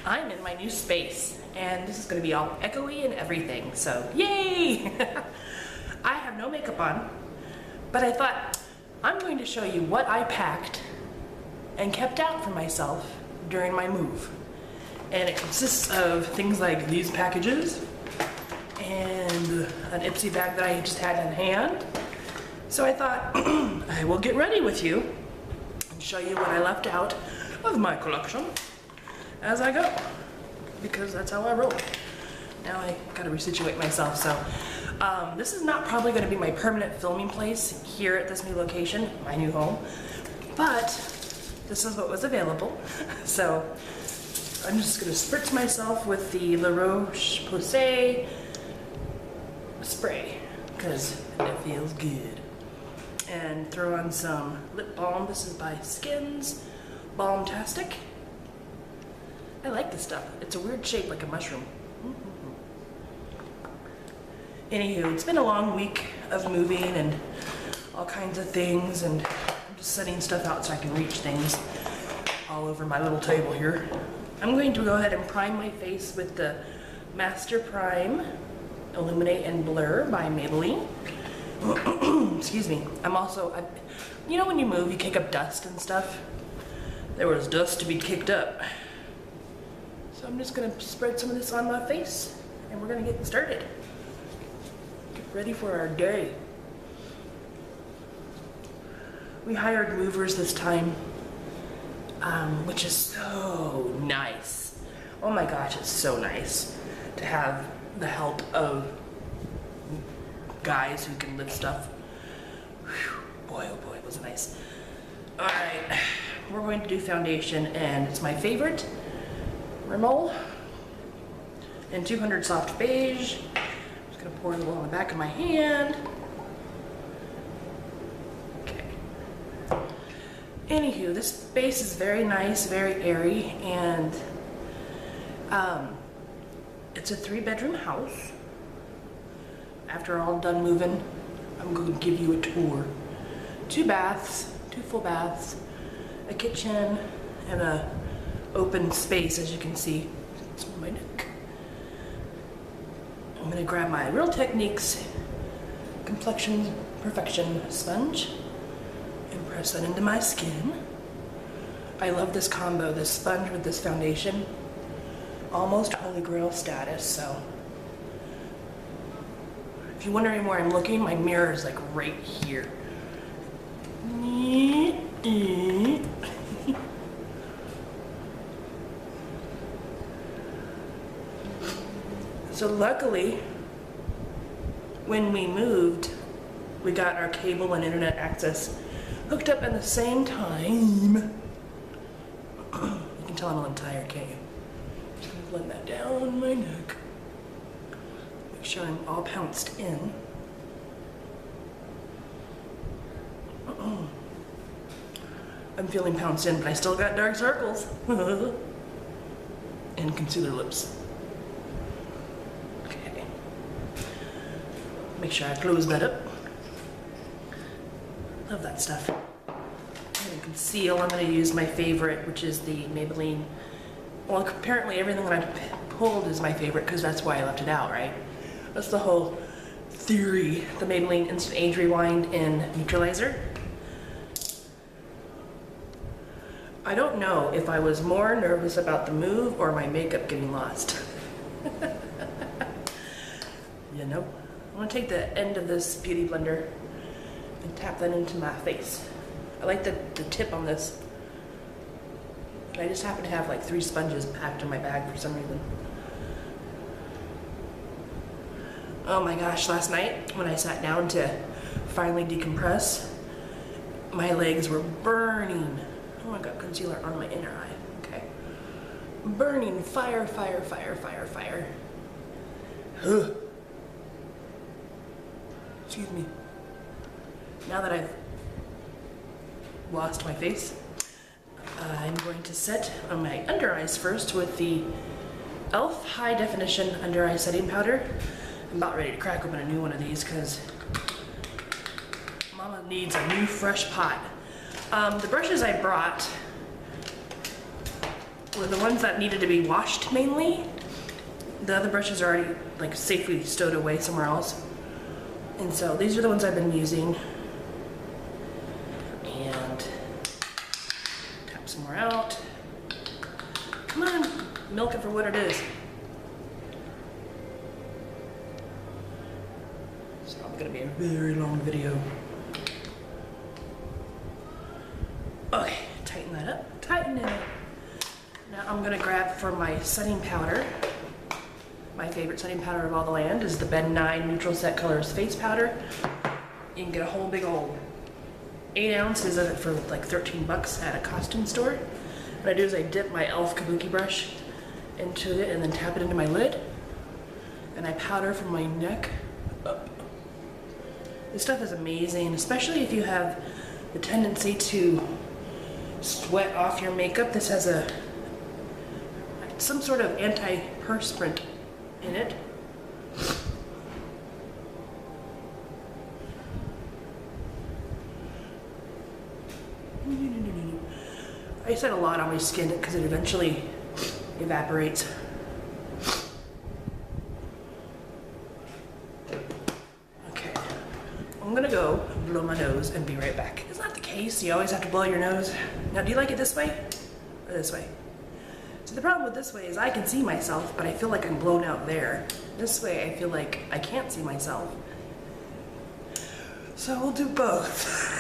I'm in my new space, and this is going to be all echoey and everything, so yay! I have no makeup on, but I thought I'm going to show you what I packed and kept out for myself during my move. And it consists of things like these packages and an Ipsy bag that I just had in hand. So I thought I will get ready with you and show you what I left out of my collection as I go, because that's how I roll. Now I gotta resituate myself. So this is not probably gonna be my permanent filming place here at this new location, my new home, but this is what was available. So I'm just gonna spritz myself with the La Roche-Posay spray, because it feels good. And throw on some lip balm. This is by Skins Balmtastic. I like this stuff. It's a weird shape, like a mushroom. Anywho, it's been a long week of moving and all kinds of things, and I'm just setting stuff out so I can reach things all over my little table here. I'm going to go ahead and prime my face with the Master Prime Illuminate and Blur by Maybelline. Excuse me. You know when you move, you kick up dust and stuff? There was dust to be kicked up. So I'm just gonna spread some of this on my face, and we're gonna get started. Get ready for our day. We hired movers this time, which is so nice. Oh my gosh, it's so nice to have the help of guys who can lift stuff. Whew, boy, oh boy, it was nice. All right, we're going to do foundation, and it's my favorite, Rimmel in 200 Soft Beige. I'm just gonna pour a little on the back of my hand. Okay. Anywho, this base is very nice, very airy, and it's a 3-bedroom house. After all done moving, I'm going to give you a tour. 2 baths, 2 full baths, a kitchen, and a open space, as you can see. It's on my neck. I'm gonna grab my Real Techniques Complexion Perfection sponge and press that into my skin. I love this combo, this sponge with this foundation. Almost holy grail status, so. If you're wondering where I'm looking, my mirror is like right here. So luckily, when we moved, we got our cable and internet access hooked up at the same time. You can tell I'm a little tired, can't you? Just gonna blend that down my neck. Make sure I'm all pounced in. I'm feeling pounced in, but I still got dark circles. And concealer lips. Okay. Make sure I close that up. Love that stuff. I'm gonna conceal. I'm gonna use my favorite, which is the Maybelline. Well, apparently everything that I pulled is my favorite, because that's why I left it out, right? That's the whole theory. The Maybelline Instant Age Rewind in Neutralizer. I don't know if I was more nervous about the move or my makeup getting lost. You know? I'm gonna take the end of this beauty blender and tap that into my face. I like the tip on this. I just happen to have like 3 sponges packed in my bag for some reason. Oh my gosh, last night when I sat down to finally decompress, my legs were burning. Oh, I got concealer on my inner eye. Okay. Burning, fire, fire, fire, fire, fire. Ugh. Excuse me. Now that I've lost my face, I'm going to set on my under eyes first with the e.l.f. High Definition Under Eye Setting Powder. I'm about ready to crack open a new one of these because Mama needs a new fresh pot. The brushes I brought were the ones that needed to be washed mainly. The other brushes are already like safely stowed away somewhere else. And so these are the ones I've been using. And tap some more out. Come on, milk it for what it is. It's probably gonna be a very long video. Okay, tighten that up, tighten it up. Now I'm gonna grab for my setting powder. My favorite setting powder of all the land is the Ben 9 Neutral Set Colors Face Powder. You can get a whole big old 8 ounces of it for like 13 bucks at a costume store. What I do is I dip my e.l.f. kabuki brush into it and then tap it into my lid. And I powder from my neck up. This stuff is amazing, especially if you have the tendency to sweat off your makeup. This has some sort of anti-perspirant in it. I set a lot on my skin because it eventually evaporates. Okay, I'm gonna go blow my nose and be right back. It's not the case, you always have to blow your nose. Now, do you like it this way or this way? So the problem with this way is I can see myself, but I feel like I'm blown out there. This way, I feel like I can't see myself. So we'll do both.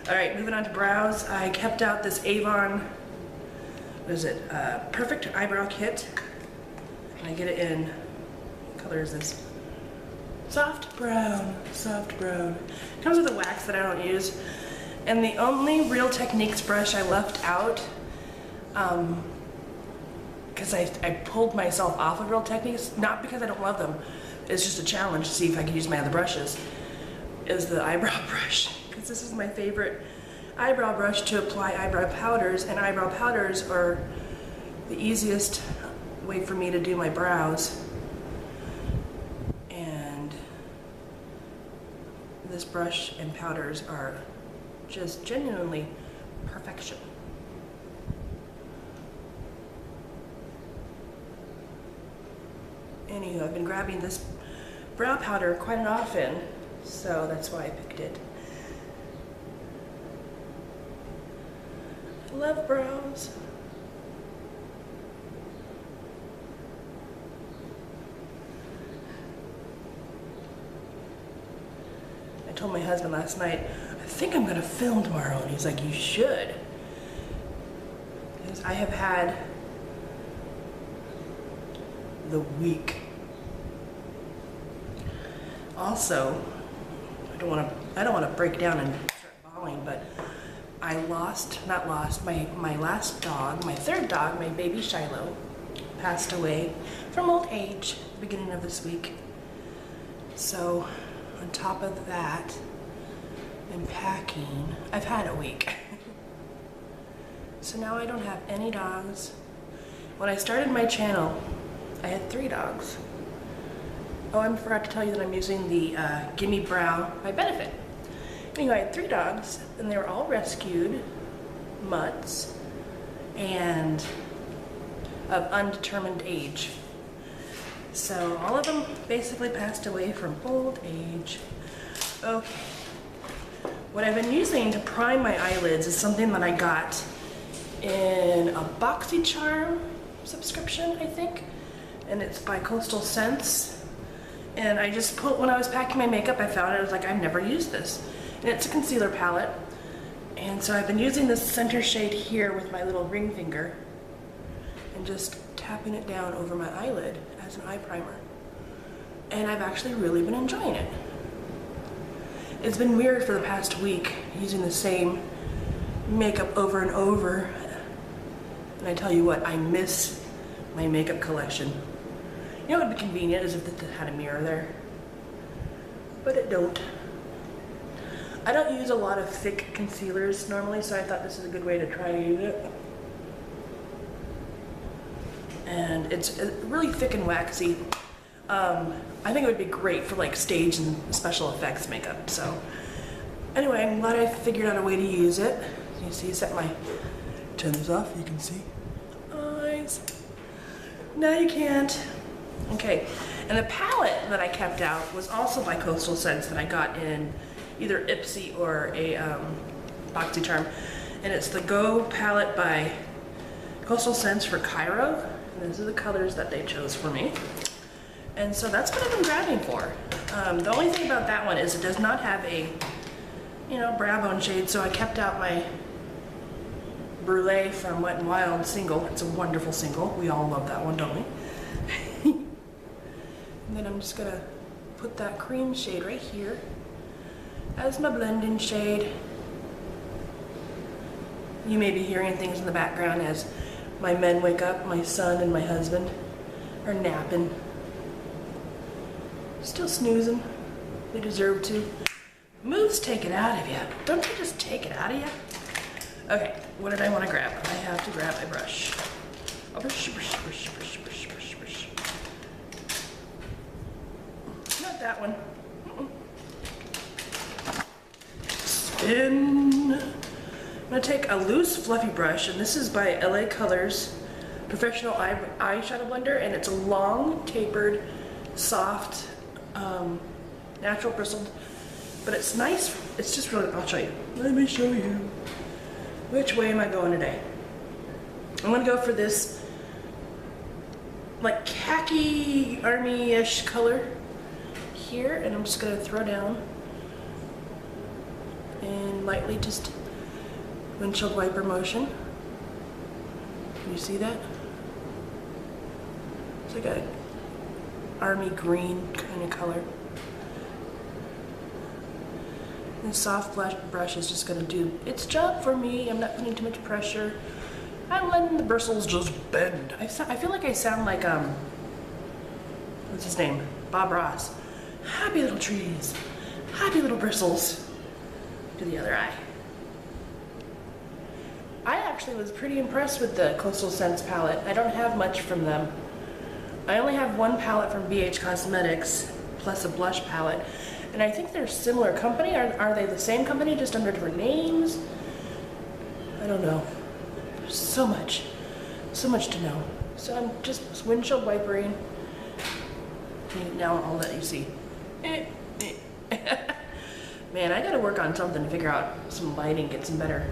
All right, moving on to brows. I kept out this Avon, what is it, Perfect Eyebrow Kit. And I get it in, what color is this? Soft brown, soft brown. It comes with a wax that I don't use. And the only Real Techniques brush I left out, because I pulled myself off of Real Techniques, not because I don't love them, it's just a challenge to see if I can use my other brushes, is the eyebrow brush. Because this is my favorite eyebrow brush to apply eyebrow powders, and eyebrow powders are the easiest way for me to do my brows. And this brush and powders are just genuinely perfection. Anywho, I've been grabbing this brow powder quite often, so that's why I picked it. I love brows. I told my husband last night, I think I'm gonna film tomorrow, and he's like, you should. Because I have had the week. Also, I don't want to break down and start bawling, but I not lost, my last dog, my third dog, my baby Shiloh, passed away from old age at the beginning of this week. So, on top of that, and packing, I've had a week. So now I don't have any dogs. When I started my channel, I had 3 dogs. Oh, I forgot to tell you that I'm using the Gimme Brow by Benefit. Anyway, I had 3 dogs, and they were all rescued mutts and of undetermined age. So all of them basically passed away from old age. Okay. What I've been using to prime my eyelids is something that I got in a BoxyCharm subscription, I think. And it's by Coastal Scents. And I just put, when I was packing my makeup, I found it, I was like, I've never used this. And it's a concealer palette. And so I've been using this center shade here with my little ring finger and just tapping it down over my eyelid as an eye primer. And I've actually really been enjoying it. It's been weird for the past week using the same makeup over and over. And I tell you what, I miss my makeup collection. You know what would be convenient is if it had a mirror there. But it don't. I don't use a lot of thick concealers normally, so I thought this is a good way to try to use it. And it's really thick and waxy. I think it would be great for like stage and special effects makeup. So anyway, I'm glad I figured out a way to use it. You see, I set my Turn this off, you can see. Eyes. No, you can't. Okay, and the palette that I kept out was also by Coastal Scents that I got in either Ipsy or a BoxyCharm. And it's the Go palette by Coastal Scents for Cairo. And these are the colors that they chose for me. And so that's what I've been grabbing for. The only thing about that one is it does not have a, you know, brow bone shade, so I kept out my Brulee from Wet n Wild single. It's a wonderful single. We all love that one, don't we? And then I'm just gonna put that cream shade right here as my blending shade. You may be hearing things in the background as my men wake up. My son and my husband are napping. Still snoozing. They deserve to. Moves take it out of you. Don't you just take it out of you? Okay, what did I want to grab? I have to grab a brush. A brush, brush, brush, brush, brush, brush, brush. Not that one. Spin. I'm going to take a loose fluffy brush, and this is by LA Colors Professional Eyeshadow Blender, and it's a long, tapered, soft, natural bristled, but it's nice. It's just really, I'll show you. Let me show you. Which way am I going today? I'm going to go for this like khaki army-ish color here, and I'm just going to throw down and lightly just windshield wiper motion. Can you see that? It's like a army green kind of color. And soft brush is just going to do its job for me. I'm not putting too much pressure. I'm letting the bristles just bend. I feel like I sound like, what's his name? Bob Ross. Happy little trees. Happy little bristles. To the other eye. I actually was pretty impressed with the Coastal Scents palette. I don't have much from them. I only have one palette from BH Cosmetics, plus a blush palette. And I think they're a similar company. Are they the same company, just under different names? I don't know. There's so much to know. So I'm just windshield wipering. Now I'll let you see. Man, I gotta work on something to figure out some lighting, get some better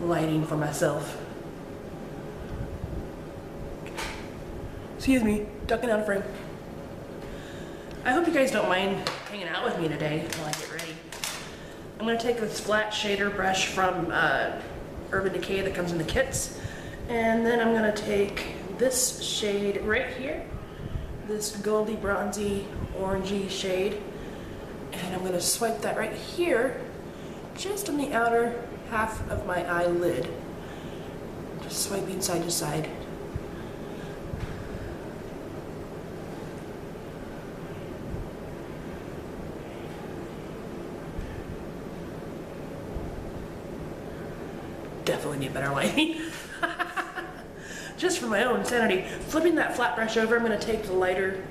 lighting for myself. Excuse me, ducking out of frame. I hope you guys don't mind hanging out with me today while I get ready. I'm gonna take this flat shader brush from Urban Decay that comes in the kits, and then I'm gonna take this shade right here, this goldy bronzy orangey shade, and I'm gonna swipe that right here, just on the outer half of my eyelid. Just swiping side to side. Definitely need better lighting. Just for my own sanity. Flipping that flat brush over, I'm going to take the lighter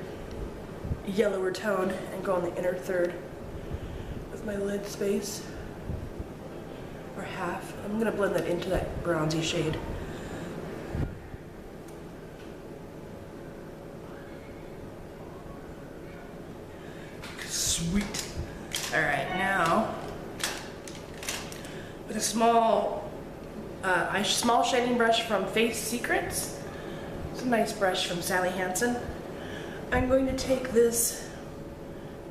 yellower tone and go on the inner third of my lid space. Or half. I'm going to blend that into that bronzy shade. Sweet. Alright, now with a small shading brush from Face Secrets. It's a nice brush from Sally Hansen. I'm going to take this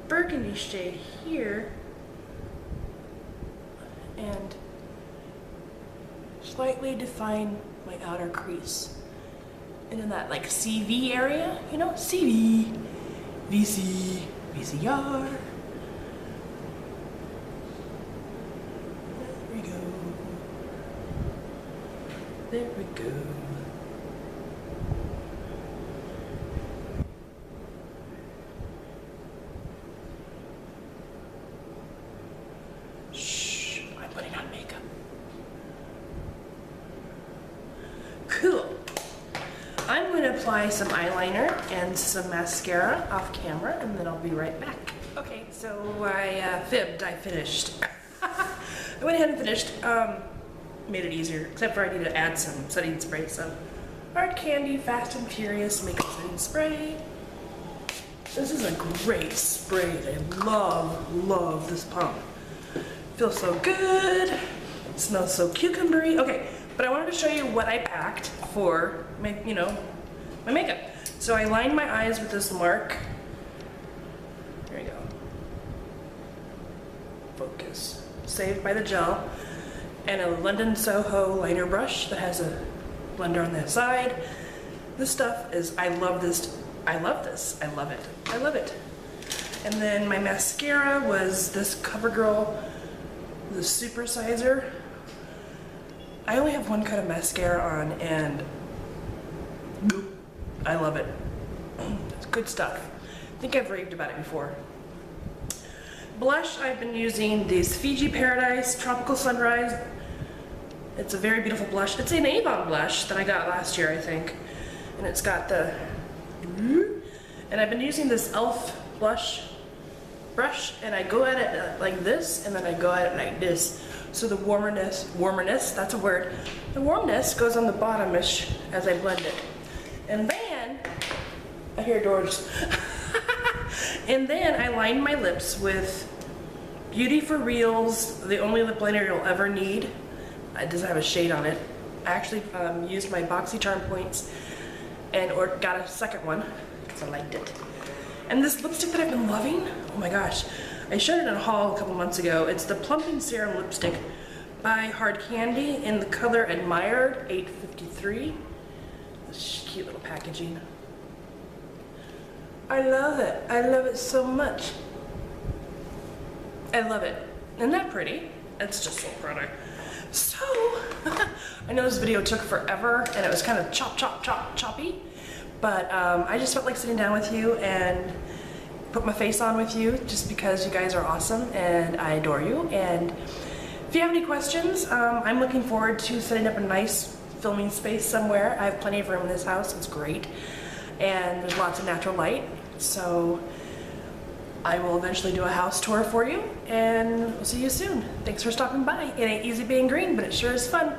burgundy shade here and slightly define my outer crease. And in that like CV area, you know, CV, VC, VCR. There we go. There we go. Shh, I'm putting on makeup. Cool. I'm going to apply some eyeliner and some mascara off camera, and then I'll be right back. Okay, so I fibbed. I finished. I went ahead and finished. made it easier, except for I need to add some setting spray. So, Hard Candy Fast and Furious Makeup Setting Spray. This is a great spray. I love this pump. Feels so good. It smells so cucumbery. Okay, but I wanted to show you what I packed for my, my makeup. So I lined my eyes with this Mark. There you go. Focus. Saved by the Gel. And a London Soho liner brush that has a blender on the side. This stuff is, I love this. I love this. I love it. I love it. And then my mascara was this CoverGirl, the Super Sizer. I only have one coat of mascara on, and I love it. It's good stuff. I think I've raved about it before. Blush, I've been using these Fiji Paradise Tropical Sunrise. It's a very beautiful blush. It's an Avon blush that I got last year, I think. And it's got the... And I've been using this e.l.f. blush brush, and I go at it like this, and then I go at it like this. So the warmness, that's a word. The warmness goes on the bottom-ish as I blend it. And then, I hear doors. And then I line my lips with Beauty for Reals, the only lip liner you'll ever need. It doesn't have a shade on it. I actually used my BoxyCharm points and got a second one because I liked it. And this lipstick that I've been loving, oh my gosh, I showed it in a haul a couple months ago. It's the Plumping Serum Lipstick by Hard Candy in the color Admired 853. This cute little packaging. I love it. I love it so much. I love it. Isn't that pretty? It's just so pretty. So, I know this video took forever and it was kind of choppy, but I just felt like sitting down with you and put my face on with you just because you guys are awesome and I adore you. And if you have any questions, I'm looking forward to setting up a nice filming space somewhere. I have plenty of room in this house. It's great. And there's lots of natural light. So I will eventually do a house tour for you, and we'll see you soon. Thanks for stopping by. It ain't easy being green, but it sure is fun.